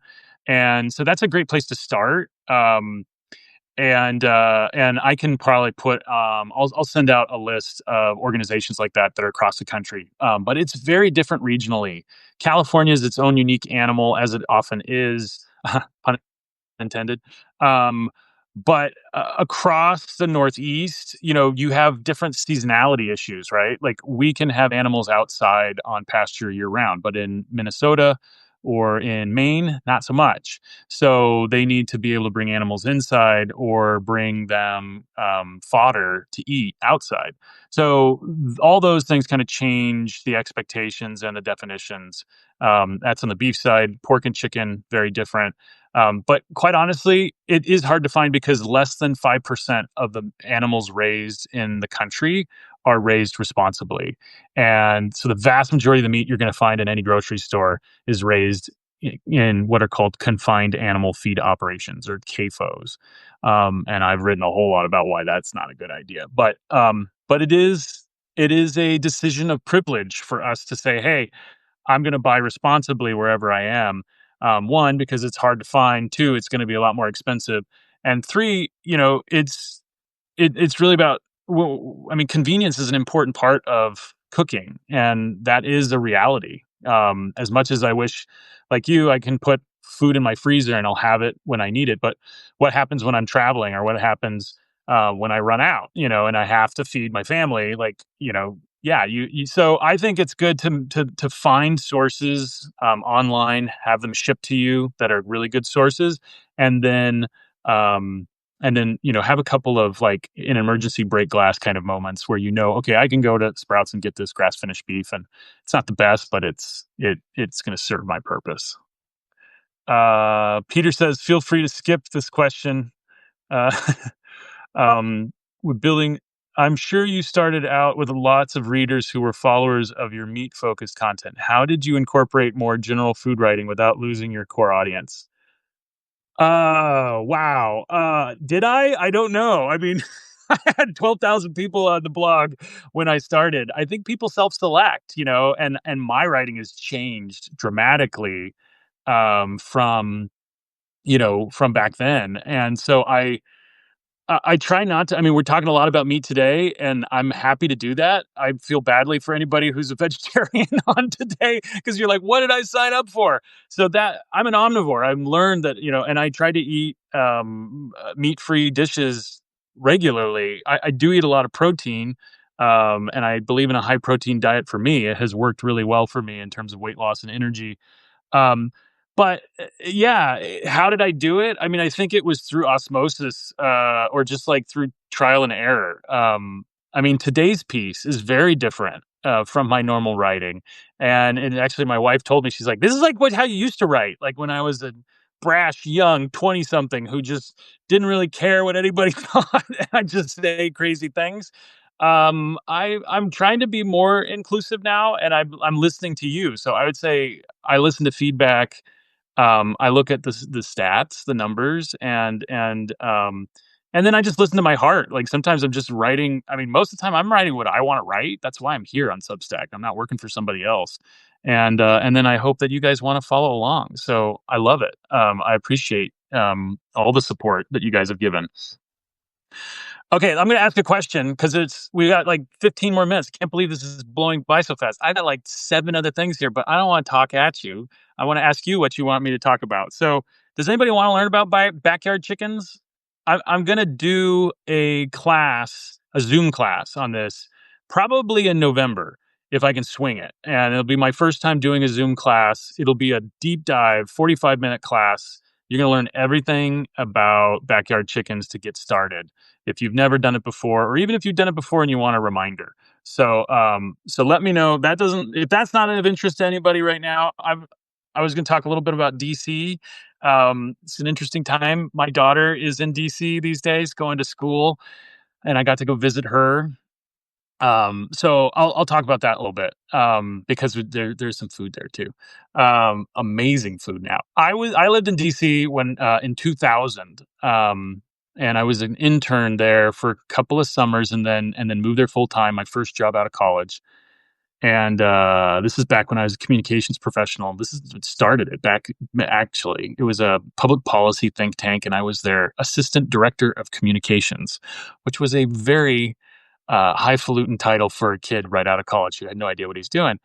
And so that's a great place to start. And I can probably I'll send out a list of organizations like that are across the country. But it's very different regionally. California is its own unique animal, as it often is. Pun intended. Um, but across the Northeast, you have different seasonality issues, right? Like we can have animals outside on pasture year round, but in Minnesota or in Maine, not so much. So they need to be able to bring animals inside or bring them fodder to eat outside. So all those things kind of change the expectations and the definitions. That's on the beef side. Pork and chicken, very different. But quite honestly, it is hard to find because less than 5% of the animals raised in the country are raised responsibly. And so the vast majority of the meat you're going to find in any grocery store is raised in what are called confined animal feed operations, or CAFOs. And I've written a whole lot about why that's not a good idea. But it is a decision of privilege for us to say, hey, I'm going to buy responsibly wherever I am. One, because it's hard to find. Two, it's going to be a lot more expensive. And three, it's really about. Well, I mean, convenience is an important part of cooking, and that is a reality. As much as I wish, like you, I can put food in my freezer and I'll have it when I need it. But what happens when I'm traveling, or what happens when I run out? And I have to feed my family. Like, yeah, so I think it's good to find sources online, have them shipped to you that are really good sources, and then um, have a couple of like an emergency break glass kind of moments where okay, I can go to Sprouts and get this grass finished beef, and it's not the best, but it's going to serve my purpose. Peter says, feel free to skip this question. Uh, with building, I'm sure you started out with lots of readers who were followers of your meat focused content. How did you incorporate more general food writing without losing your core audience? Wow. Did I? I don't know. I mean, I had 12,000 people on the blog when I started. I think people self-select, and my writing has changed dramatically from back then. And so I try not to. I mean, we're talking a lot about meat today, and I'm happy to do that. I feel badly for anybody who's a vegetarian on today because you're like, what did I sign up for? So that I'm an omnivore. I've learned that, and I try to eat meat free dishes regularly. I do eat a lot of protein, and I believe in a high protein diet for me. It has worked really well for me in terms of weight loss and energy. um, but yeah, how did I do it? I mean, I think it was through osmosis, or just like through trial and error. I mean, today's piece is very different from my normal writing, and actually, my wife told me, she's like, "This is like how you used to write, like when I was a brash young 20 something who just didn't really care what anybody thought. I just say crazy things." I'm trying to be more inclusive now, and I'm listening to you. So I would say I listen to feedback. I look at the stats, the numbers, and then I just listen to my heart. Like sometimes I'm just writing. I mean, most of the time I'm writing what I want to write. That's why I'm here on Substack. I'm not working for somebody else. And then I hope that you guys want to follow along. So I love it. I appreciate all the support that you guys have given. Okay, I'm gonna ask a question because we got like 15 more minutes. I can't believe this is blowing by so fast. I got like 7 other things here, but I don't want to talk at you. I want to ask you what you want me to talk about. So, does anybody want to learn about backyard chickens? I'm gonna do a Zoom class on this, probably in November if I can swing it, and it'll be my first time doing a Zoom class. It'll be a deep dive, 45-minute class. You're gonna learn everything about backyard chickens to get started if you've never done it before, or even if you've done it before and you want a reminder. So let me know. If that's not of interest to anybody right now. I was going to talk a little bit about DC. It's an interesting time. My daughter is in DC these days, going to school, and I got to go visit her. So I'll talk about that a little bit, because there's some food there too. Amazing food. Now I lived in DC in 2000. And I was an intern there for a couple of summers, and then moved there full time. My first job out of college. And this is back when I was a communications professional. This is what started it back. Actually, it was a public policy think tank, and I was their assistant director of communications, which was a very highfalutin title for a kid right out of college who had no idea what he's doing.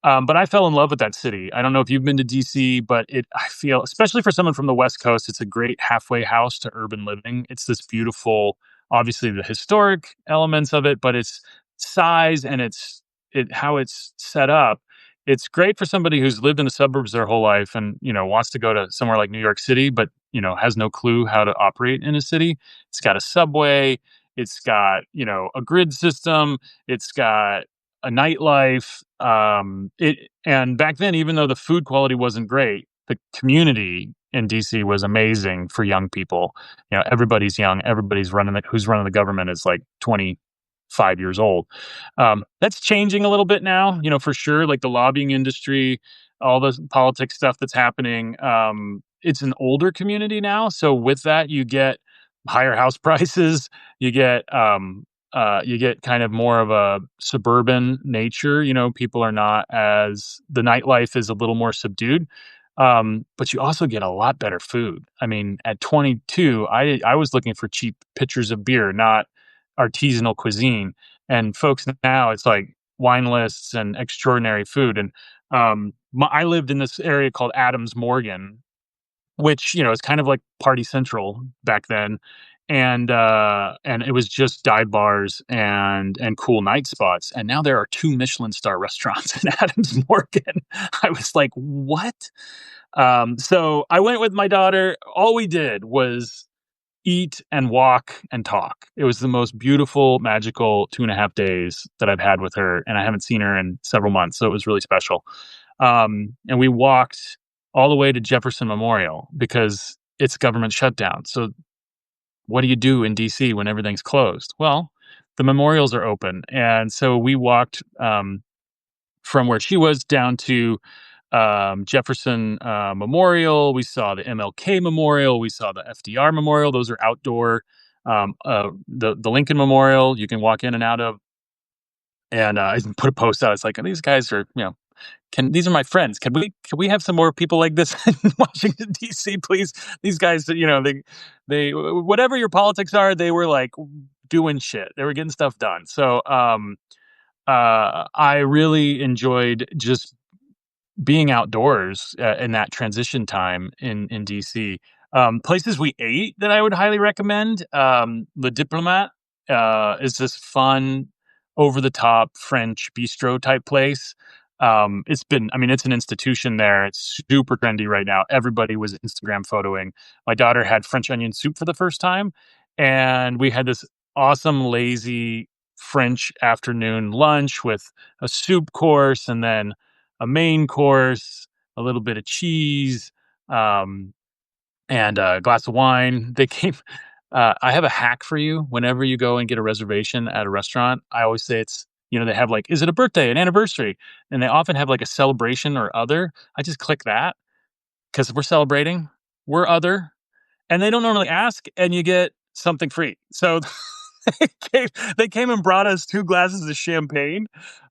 But I fell in love with that city. I don't know if you've been to DC, but I feel, especially for someone from the West Coast, it's a great halfway house to urban living. It's this beautiful, obviously the historic elements of it, but its size and how it's set up. It's great for somebody who's lived in the suburbs their whole life and wants to go to somewhere like New York City, but has no clue how to operate in a city. It's got a subway. It's got a grid system. It's got a nightlife. And back then, even though the food quality wasn't great, the community in DC was amazing for young people. Everybody's young. Everybody's who's running the government is like 25 years old. That's changing a little bit now. For sure. Like the lobbying industry, all the politics stuff that's happening. It's an older community now, so with that, you get higher house prices. You get kind of more of a suburban nature. People are not as the nightlife is a little more subdued. But you also get a lot better food. I mean, at 22, I was looking for cheap pitchers of beer, not artisanal cuisine. And folks now, it's like wine lists and extraordinary food. And I lived in this area called Adams Morgan, which is kind of like Party Central back then. and it was just dive bars and cool night spots. And now there are 2 Michelin star restaurants in Adams Morgan. I was like, "What?" So I went with my daughter. All we did was eat and walk and talk. It was the most beautiful, magical 2.5 days that I've had with her, and I haven't seen her in several months, so it was really special. And we walked all the way to Jefferson Memorial because it's government shutdown. So what do you do in DC when everything's closed? Well, the memorials are open, and so we walked from where she was down to Jefferson Memorial. We saw the MLK Memorial. We saw the FDR Memorial. Those are outdoor. The Lincoln Memorial you can walk in and out of. And I put a post out. It's like these guys are, can these are my friends. Can we have some more people like this in Washington D.C. please? These guys, they whatever your politics are, they were like doing shit. They were getting stuff done. So I really enjoyed just being outdoors in that transition time in DC. Places we ate that I would highly recommend. The Diplomat is this fun, over the top French bistro type place. I mean, it's an institution there. It's super trendy right now. Everybody was Instagram photoing. My daughter had French onion soup for the first time, and we had this awesome, lazy French afternoon lunch with a soup course and then a main course, a little bit of cheese, um, and a glass of wine. They came. I have a hack for you. Whenever you go and get a reservation at a restaurant, I always say they have like, is it a birthday, an anniversary? And they often have like a celebration or other. I just click that because we're celebrating, we're other, and they don't normally ask, and you get something free. So they came, they came and brought us 2 glasses of champagne,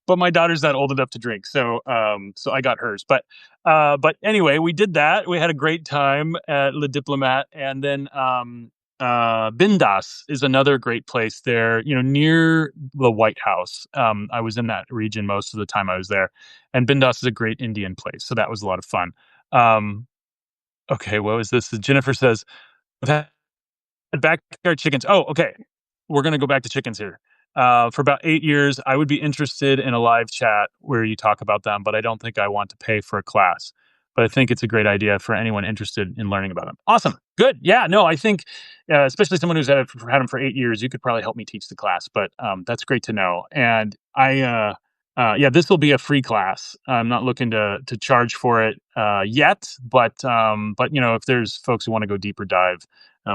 but my daughter's not old enough to drink, so I got hers. But anyway, we did that. We had a great time at Le Diplomat, and then Bindas is another great place there, near the White House. I was in that region most of the time I was there, and Bindas is a great Indian place, so that was a lot of fun. Um, okay, what was this? Jennifer says, backyard chickens. Oh, okay. We're going to go back to chickens here. For about 8 years, I would be interested in a live chat where you talk about them, but I don't think I want to pay for a class. But I think it's a great idea for anyone interested in learning about them. Awesome. Good. Yeah. No, I think, especially someone who's had them for 8 years, you could probably help me teach the class. But that's great to know. And yeah, this will be a free class. I'm not looking to charge for it yet, but if there's folks who want to go deeper dive,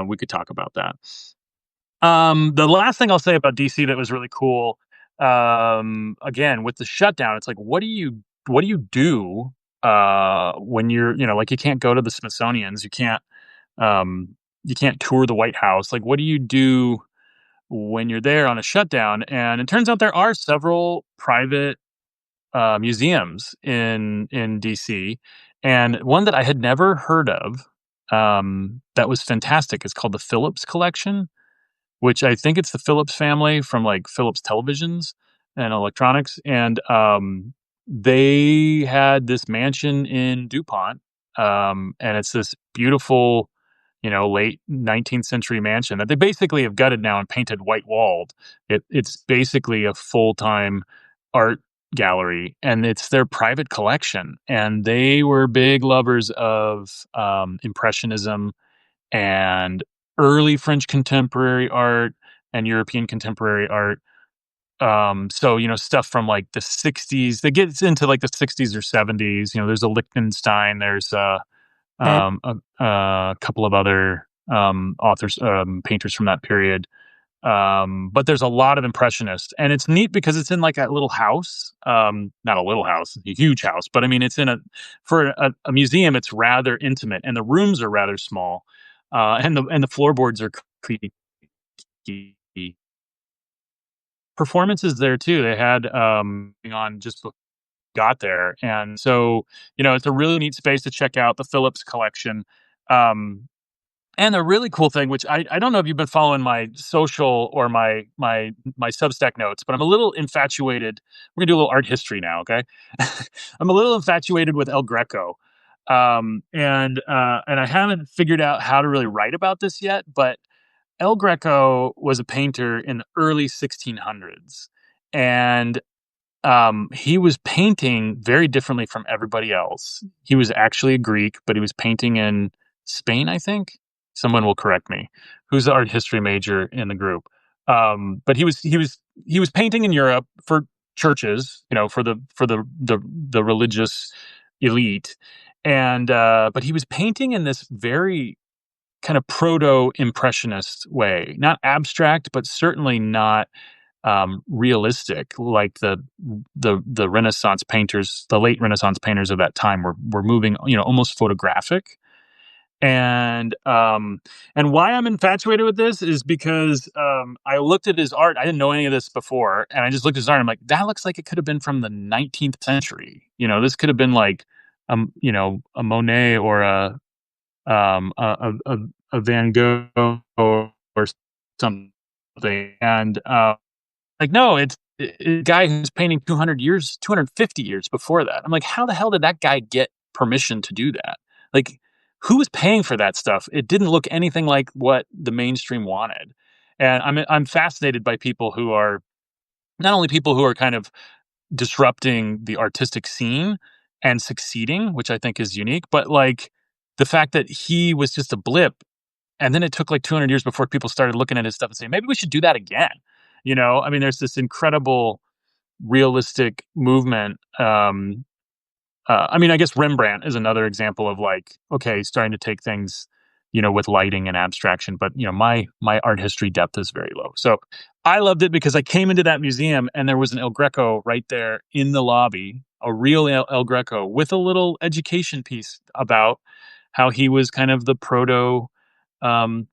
we could talk about that. The last thing I'll say about DC that was really cool, again with the shutdown, it's like, what do you do when like you can't go to the Smithsonian's, you can't tour the White House. Like, what do you do when you're there on a shutdown? And it turns out there are several private museums in DC, and one that I had never heard of that was fantastic is called the Phillips Collection, which I think it's the Phillips family from like Phillips televisions and electronics. And they had this mansion in DuPont. And it's this beautiful, late 19th century mansion that they basically have gutted now and painted white walled. It's basically a full time art gallery, and it's their private collection. And they were big lovers of Impressionism and early French contemporary art and European contemporary art. So stuff from like the '60s. They get into like the '60s or '70s. There's a Lichtenstein. There's a couple of other authors, painters from that period. But there's a lot of impressionists, and it's neat because it's in like a little house. Not a little house, a huge house, but I mean, it's for a museum. It's rather intimate, and the rooms are rather small, and the floorboards are creaky. Performances there too. They had on just before we got there, and so it's a really neat space to check out the Phillips collection. Um, and a really cool thing, which I don't know if you've been following my social or my Substack notes, but I'm a little infatuated. We're gonna do a little art history now, okay? I'm a little infatuated with El Greco, and I haven't figured out how to really write about this yet. But El Greco was a painter in the early 1600s, and he was painting very differently from everybody else. He was actually a Greek, but he was painting in Spain, I think. Someone will correct me. Who's the art history major in the group? But he was painting in Europe for churches, for the religious elite, and but he was painting in this very kind of proto impressionist way, not abstract, but certainly not realistic like the Renaissance painters, the late Renaissance painters of that time were moving, almost photographic. And why I'm infatuated with this is because I looked at his art. I didn't know any of this before, and I just looked at his art. I'm like, that looks like it could have been from the 19th century. This could have been like, a Monet or a Van Gogh or something. And like, no, it's a guy who's painting 250 years before that. I'm like, how the hell did that guy get permission to do that? Like, who was paying for that stuff? It didn't look anything like what the mainstream wanted. And I'm fascinated by people who are not only people who are kind of disrupting the artistic scene and succeeding, which I think is unique, but like the fact that he was just a blip, and then it took like 200 years before people started looking at his stuff and saying, maybe we should do that again. I mean, there's this incredible realistic movement. I mean, I guess Rembrandt is another example of like, okay, starting to take things, with lighting and abstraction. But my art history depth is very low. So I loved it because I came into that museum and there was an El Greco right there in the lobby, a real El Greco with a little education piece about how he was kind of the proto um,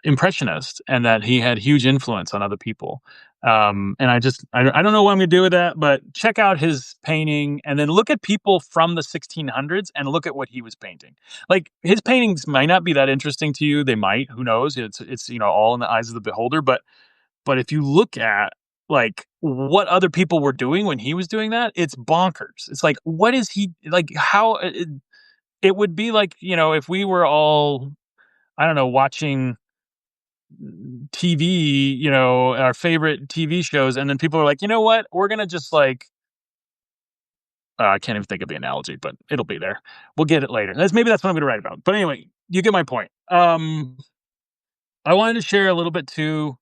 impressionist, and that he had huge influence on other people. And I don't know what I'm going to do with that, but check out his painting and then look at people from the 1600s and look at what he was painting. Like, his paintings might not be that interesting to you. They might, who knows? It's all in the eyes of the beholder. But if you look at like what other people were doing when he was doing that, it's bonkers. It's like, what is he like? How it would be like, if we were all, I don't know, watching TV, our favorite TV shows, and then people are like, you know what? We're gonna just like, I can't even think of the analogy, but it'll be there. We'll get it later. Maybe that's what I'm gonna write about. But anyway, you get my point. I wanted to share a little bit too.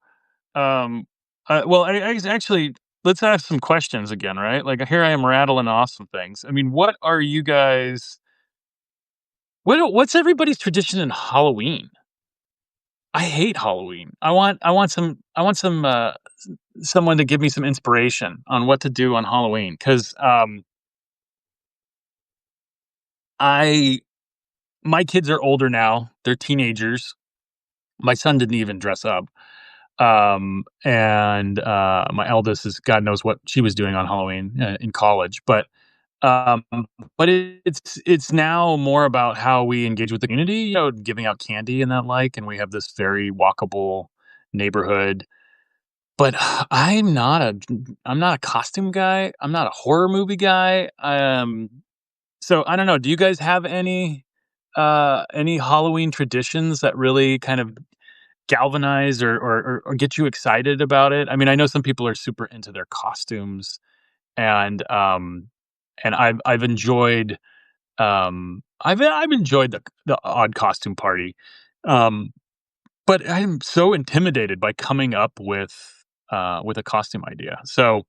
Um, well, actually, let's have some questions again, right? Like, here I am rattling off some things. I mean, what are you guys? What's everybody's tradition in Halloween? I hate Halloween. I want some someone to give me some inspiration on what to do on Halloween, because I my kids are older now. They're teenagers. My son didn't even dress up. And my eldest is, God knows what she was doing on Halloween in college. Um, but it's now more about how we engage with the community, giving out candy and that like, and we have this very walkable neighborhood. But I'm not a costume guy. I'm not a horror movie guy. So I don't know. Do you guys have any Halloween traditions that really kind of galvanize or get you excited about it? I mean, I know some people are super into their costumes, and I've enjoyed I've enjoyed the odd costume party. Um, but I'm so intimidated by coming up with a costume idea. So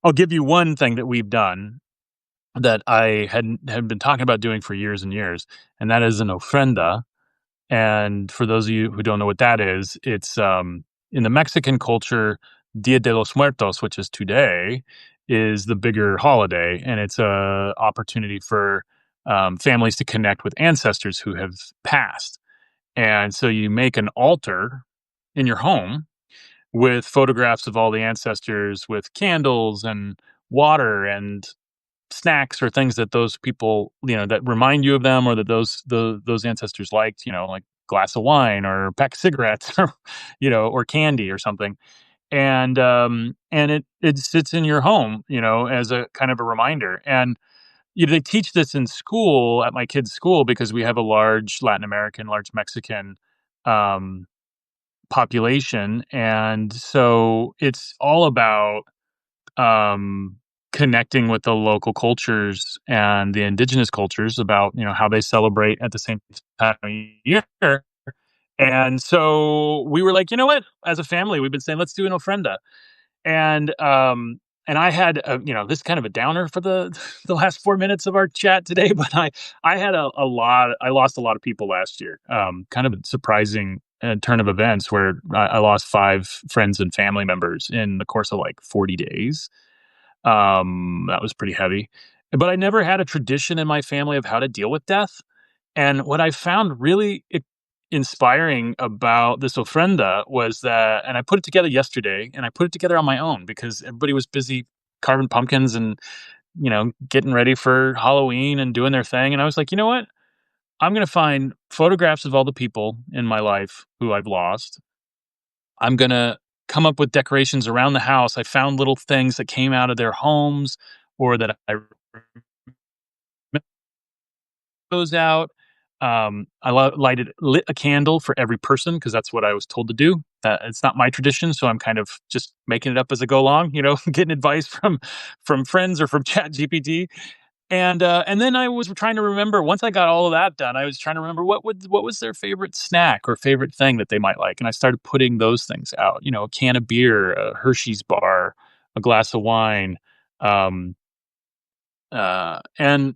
I'll give you one thing that we've done that I had been talking about doing for years and years, and that is an ofrenda. And for those of you who don't know what that is, it's in the Mexican culture, Dia de los Muertos, which is today, is the bigger holiday, and it's a opportunity for families to connect with ancestors who have passed. And so you make an altar in your home with photographs of all the ancestors, with candles and water and snacks or things that those people, that remind you of them, or that those ancestors liked, like glass of wine or a pack of cigarettes, or or candy or something. And it sits in your home, as a kind of a reminder. And they teach this in school, at my kids' school, because we have a large Latin American, large Mexican population, and so it's all about um, connecting with the local cultures and the indigenous cultures about how they celebrate at the same time of year. And so we were like, you know what? As a family, we've been saying let's do an ofrenda, and I had this is kind of a downer for the the last 4 minutes of our chat today, but I had a lot. I lost a lot of people last year. Kind of a surprising turn of events where I lost 5 friends and family members in the course of like 40 days. That was pretty heavy. But I never had a tradition in my family of how to deal with death. And what I found really inspiring about this ofrenda was that, and I put it together yesterday, and I put it together on my own because everybody was busy carving pumpkins and, getting ready for Halloween and doing their thing. And I was like, you know what? I'm going to find photographs of all the people in my life who I've lost. I'm going to come up with decorations around the house. I found little things that came out of their homes or that I those out. Lit a candle for every person because that's what I was told to do. It's not my tradition, so I'm kind of just making it up as I go along. Getting advice from friends or from Chat GPT. And then I was trying to remember. Once I got all of that done, I was trying to remember what was their favorite snack or favorite thing that they might like, and I started putting those things out. A can of beer, a Hershey's bar, a glass of wine, um, and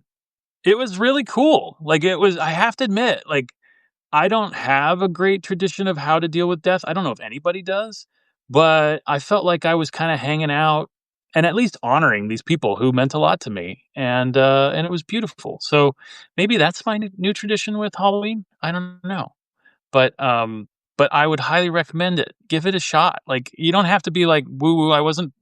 it was really cool. Like, I have to admit, like, I don't have a great tradition of how to deal with death. I don't know if anybody does, but I felt like I was kind of hanging out and at least honoring these people who meant a lot to me. And it was beautiful. So maybe that's my new tradition with Halloween. I don't know. But I would highly recommend it. Give it a shot. Like, you don't have to be like woo woo. I wasn't,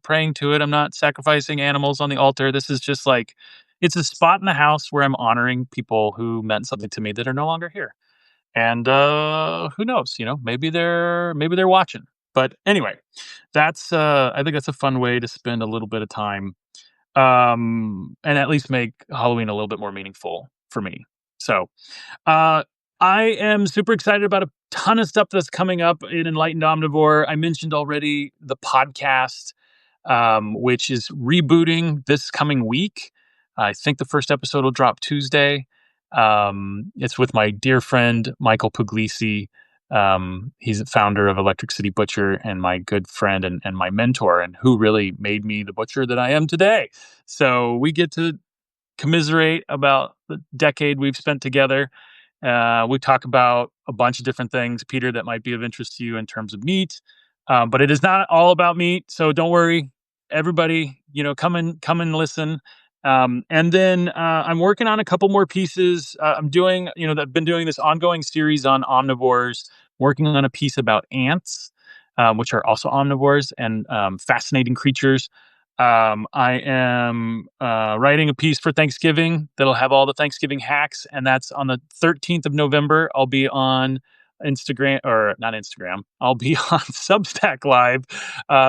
praying to it. I'm not sacrificing animals on the altar. This is just like it's a spot in the house where I'm honoring people who meant something to me that are no longer here. And who knows? Maybe they're watching. But anyway, that's I think that's a fun way to spend a little bit of time, and at least make Halloween a little bit more meaningful for me. So uh, I am super excited about a ton of stuff that's coming up in Enlightened Omnivore. I mentioned already the podcast, which is rebooting this coming week. I think the first episode will drop Tuesday. It's with my dear friend Michael Puglisi. He's the founder of Electric City Butcher and my good friend and my mentor, and who really made me the butcher that I am today. So we get to commiserate about the decade we've spent together. We talk about a bunch of different things, Peter, that might be of interest to you in terms of meat. But it is not all about meat, so don't worry. Everybody, come and listen. And then I'm working on a couple more pieces. I'm doing, I've been doing this ongoing series on omnivores, working on a piece about ants, which are also omnivores and fascinating creatures. I am writing a piece for Thanksgiving that'll have all the Thanksgiving hacks, and that's on the 13th of November. I'll be on Instagram, or not Instagram. I'll be on Substack Live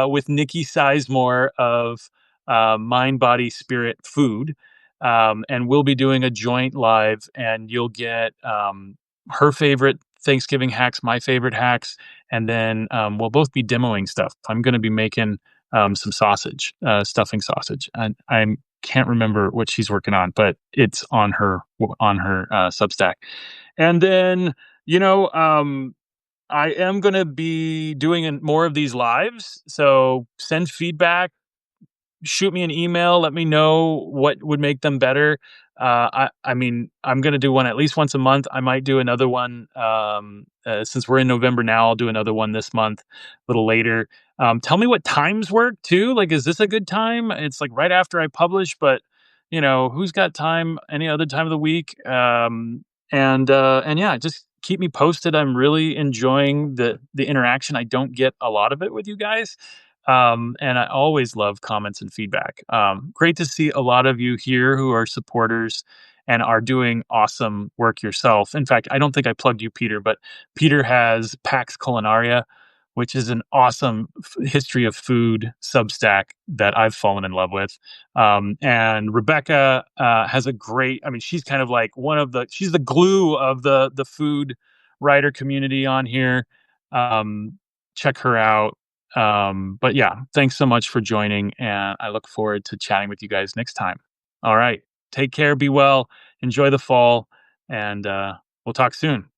with Nikki Sizemore of Mind, Body, Spirit, Food. And we'll be doing a joint live, and you'll get her favorite Thanksgiving hacks, my favorite hacks, and then we'll both be demoing stuff. I'm going to be making some sausage, stuffing sausage. And I can't remember what she's working on, but it's on her Substack. And then, I am going to be doing more of these lives. So send feedback, shoot me an email. Let me know what would make them better. I mean, I'm going to do one at least once a month. I might do another one. Since we're in November now, I'll do another one this month, a little later. Tell me what times work too. Like, is this a good time? It's like right after I publish, but who's got time any other time of the week? And yeah, just keep me posted. I'm really enjoying the interaction. I don't get a lot of it with you guys. And I always love comments and feedback. Great to see a lot of you here who are supporters and are doing awesome work yourself. In fact, I don't think I plugged you, Peter, but Peter has Pax Culinaria, which is an awesome history of food Substack that I've fallen in love with. And Rebecca has a great, I mean, she's kind of like she's the glue of the food writer community on here. Um, check her out. But yeah, thanks so much for joining, and I look forward to chatting with you guys next time. All right. Take care, be well, enjoy the fall, and we'll talk soon.